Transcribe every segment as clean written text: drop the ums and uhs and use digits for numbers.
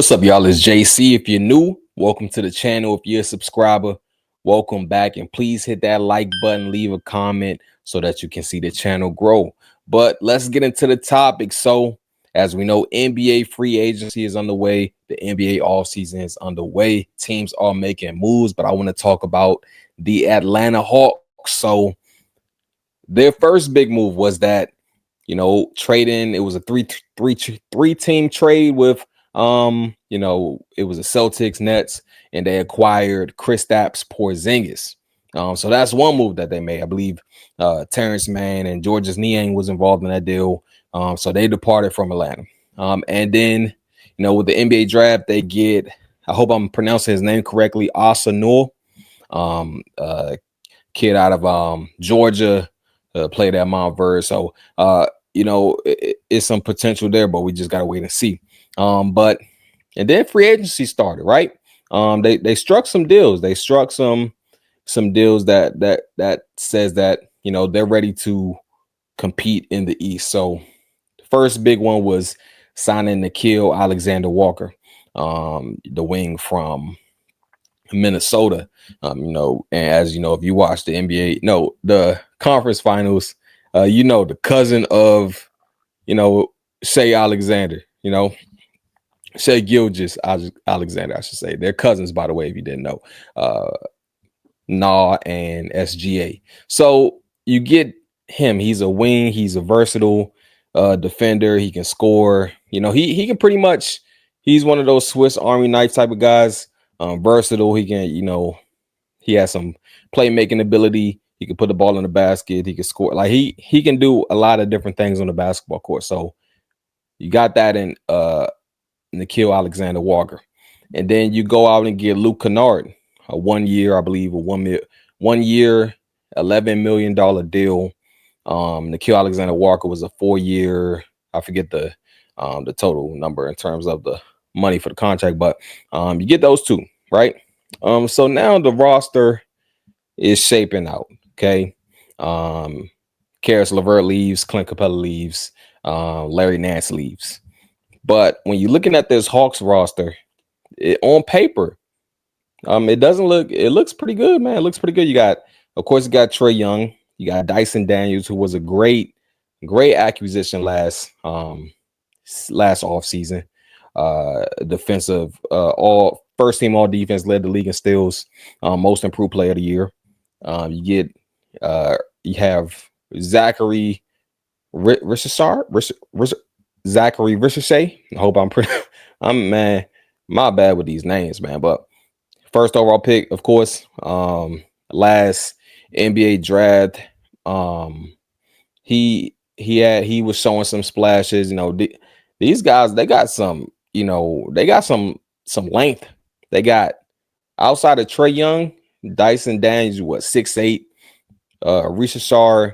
What's up, y'all? It's JC. If you're new, welcome to the channel. If you're a subscriber, welcome back. And please hit that like button, leave a comment so that you can see the channel grow. But let's get into the topic. So, as we know, NBA free agency is underway. The NBA offseason is underway. Teams are making moves, but I want to talk about the Atlanta Hawks. So, their first big move was that, trading. It was a three team trade with it was the Celtics, Nets, and they acquired Kristaps Porzingis. So that's one move that they made. I believe Terrence Mann and Georges Niang was involved in that deal. So they departed from Atlanta. And then, with the NBA draft, they get, I hope I'm pronouncing his name correctly, Asa Noor, kid out of Georgia, played at Mount Vernon. So, it's some potential there, but we just got to wait and see. And then free agency started, right? They struck some deals. They struck some deals that says that they're ready to compete in the East. So the first big one was signing Nickeil Alexander-Walker, the wing from Minnesota. And as you know, if you watch the NBA, the conference finals, the cousin of Shea Alexander, Shea Gilgeous Alexander, I should say. They're cousins, by the way, if you didn't know. NAW and SGA. So you get him. He's a wing. He's a versatile defender. He can score. He can pretty much. He's one of those Swiss Army knife type of guys. Versatile. He can. He has some playmaking ability. He can put the ball in the basket. He can score. Like he can do a lot of different things on the basketball court. So you got that in Nickeil Alexander-Walker. And then you go out and get Luke Kennard, a 1 year, I believe, a 1 year, $11 million deal. Nickeil Alexander-Walker was a 4 year, I forget the total number in terms of the money for the contract, but you get those two, right? So now the roster is shaping out. Okay. Karis LeVert leaves, Clint Capella leaves, Larry Nance leaves. But when you're looking at this Hawks roster, on paper, it looks pretty good, man. It looks pretty good. You got Trae Young, you got Dyson Daniels, who was a great acquisition last offseason. Defensive, all first team all defense, led the league in steals, most improved player of the year. You have Zachary Richardson. Zachary Ricochet. I hope man, my bad with these names, man. But first overall pick, of course, last NBA draft, he was showing some splashes. These guys, they got some length. They got, outside of Trae Young, Dyson Daniels, 6'8". Richardson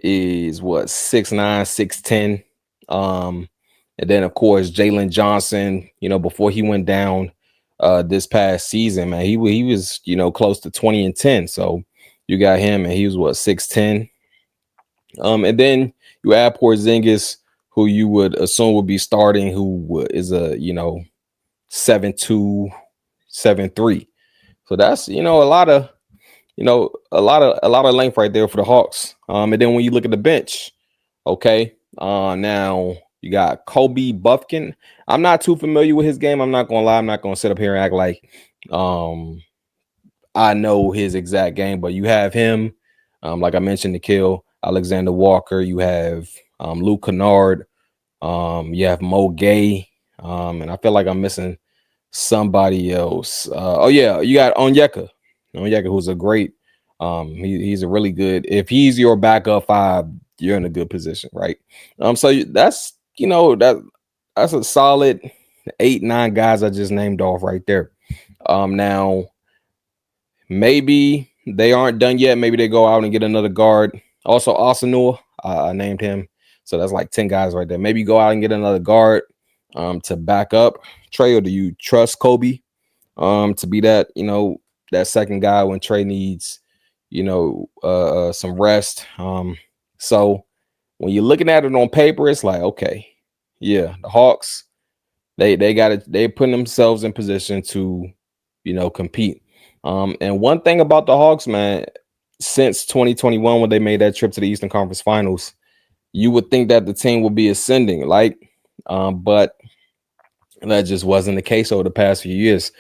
is 6'9", 6'10". And then of course Jalen Johnson, before he went down this past season, man, he was close to 20 and 10. So you got him, and he was 6'10". And then you add Porzingis, who you would assume would be starting, who is a 7'2", 7'3". So that's a lot of length right there for the Hawks. And then when you look at the bench, okay, now you got Kobe Buffkin. I'm not too familiar with his game. I'm not gonna lie. I'm not gonna sit up here and act like I know his exact game, but you have him. Like I mentioned, Nickeil Alexander-Walker. You have Luke Kennard. You have Mo Gay. And I feel like I'm missing somebody else. You got Onyeka. Onyeka, who's a great. He's a really good. If he's your backup five, you're in a good position, right? So that's that's a solid 8-9 guys I just named off right there. Now maybe they aren't done yet. Maybe they go out and get another guard. Also, Arsenal, I named him. So that's like 10 guys right there. Maybe go out and get another guard to back up Trae, or do you trust Kobe to be that, that second guy when Trae needs, some rest? So when you're looking at it on paper, it's like, okay, yeah, the Hawks, They putting themselves in position to, compete. And one thing about the Hawks, man, since 2021 when they made that trip to the Eastern Conference Finals, you would think that the team would be ascending, but that just wasn't the case over the past few years.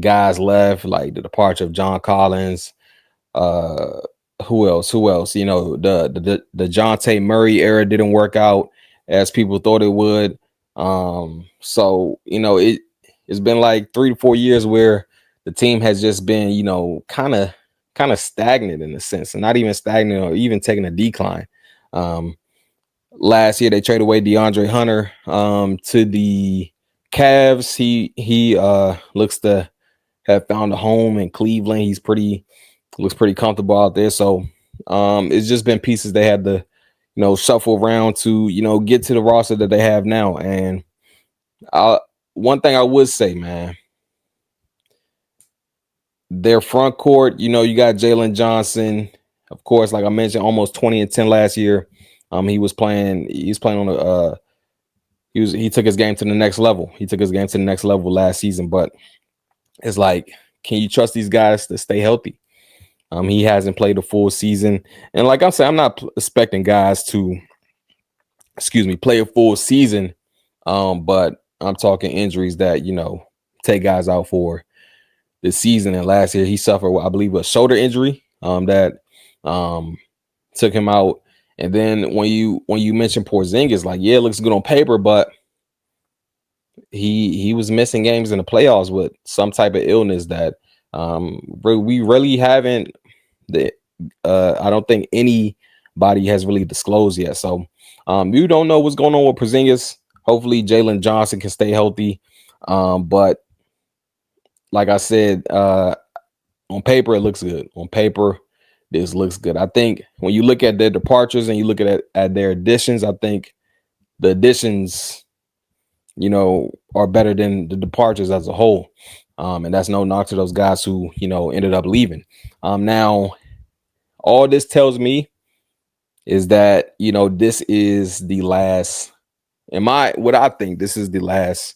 Guys left, like the departure of John Collins. Uh, who else? Who else? The Jonte Murray era didn't work out as people thought it would. So it's been like 3 to 4 years where the team has just been, kind of stagnant in a sense, and not even stagnant or even taking a decline. Last year they traded away DeAndre Hunter to the Cavs. He looks to have found a home in Cleveland. Looks pretty comfortable out there. So it's just been pieces they had to, shuffle around to, get to the roster that they have now. And one thing I would say, man, their front court, you got Jalen Johnson, of course, like I mentioned, almost 20 and 10 last year. He's playing on he took his game to the next level. He took his game to the next level last season, but it's like, can you trust these guys to stay healthy? He hasn't played a full season. And like I'm saying, I'm not expecting guys to, play a full season. But I'm talking injuries that, take guys out for the season. And last year he suffered, I believe, a shoulder injury that took him out. And then when you mention Porzingis, like, yeah, it looks good on paper, but he was missing games in the playoffs with some type of illness that we really haven't. I don't think anybody has really disclosed yet. So you don't know what's going on with Porzingis. Hopefully Jalen Johnson can stay healthy. But like I said, on paper, it looks good. On paper, this looks good. I think when you look at their departures and you look at their additions, I think the additions, are better than the departures as a whole. And that's no knock to those guys who, ended up leaving. Now, all this tells me is that, this is the last, what I think this is the last,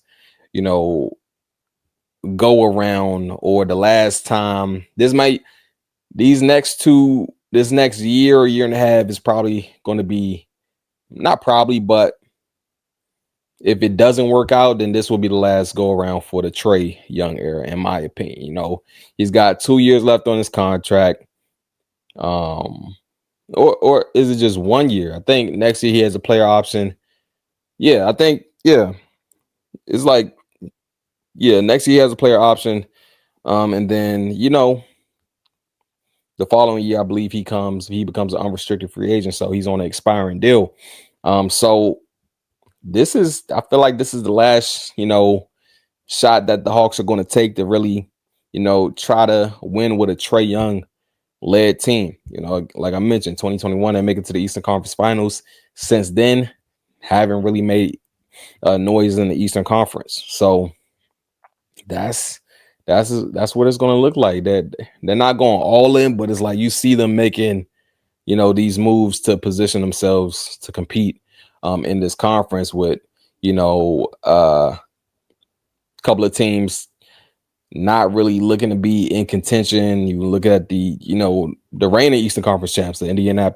go around, or the last time this next year or year and a half is probably going to be, not probably, but if it doesn't work out, then this will be the last go around for the Trae Young era, in my opinion. He's got 2 years left on his contract. Or is it just 1 year? I think next year he has a player option. Yeah, I think, yeah. It's like, yeah, next year he has a player option. And then, the following year, I believe he becomes an unrestricted free agent. So he's on an expiring deal. So I feel like this is the last, shot that the Hawks are going to take to really, try to win with a Trae Young led team. Like I mentioned, 2021, they make it to the Eastern Conference Finals. Since then, haven't really made noise in the Eastern Conference. So that's what it's going to look like. That they're not going all in, but it's like you see them making, these moves to position themselves to compete in this conference with, a couple of teams not really looking to be in contention. You look at the reigning Eastern Conference champs, the Indiana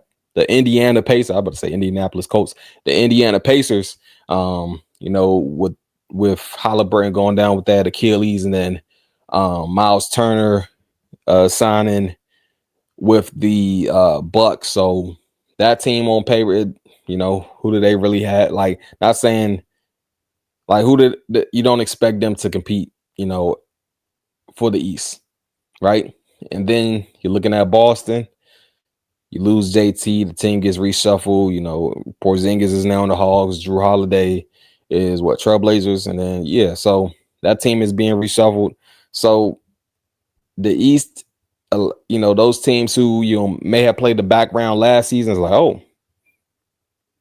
Pacers. I'm about to say Indianapolis Colts, the Indiana Pacers. With Halliburton going down with that Achilles, and then Miles Turner signing with the Bucks. So that team on paper, who do they really have? Like, not saying like you don't expect them to compete, for the East, right? And then you're looking at Boston. You lose JT, the team gets reshuffled. Porzingis is now in the Hawks. Drew Holiday is Trailblazers, and then so that team is being reshuffled. So the East, those teams who may have played the background last season is like, oh,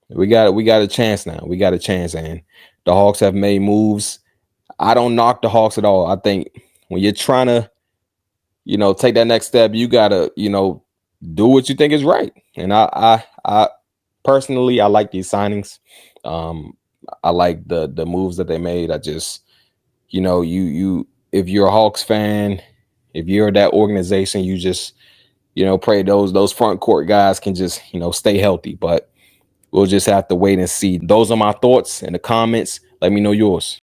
we got a chance now. We got a chance, and the Hawks have made moves. I don't knock the Hawks at all. I think when you're trying to, take that next step, you gotta, do what you think is right. And I personally, I like these signings. I like the moves that they made. I just, you if you're a Hawks fan, if you're that organization, you just, pray those front court guys can just, stay healthy. But we'll just have to wait and see. Those are my thoughts in the comments. Let me know yours.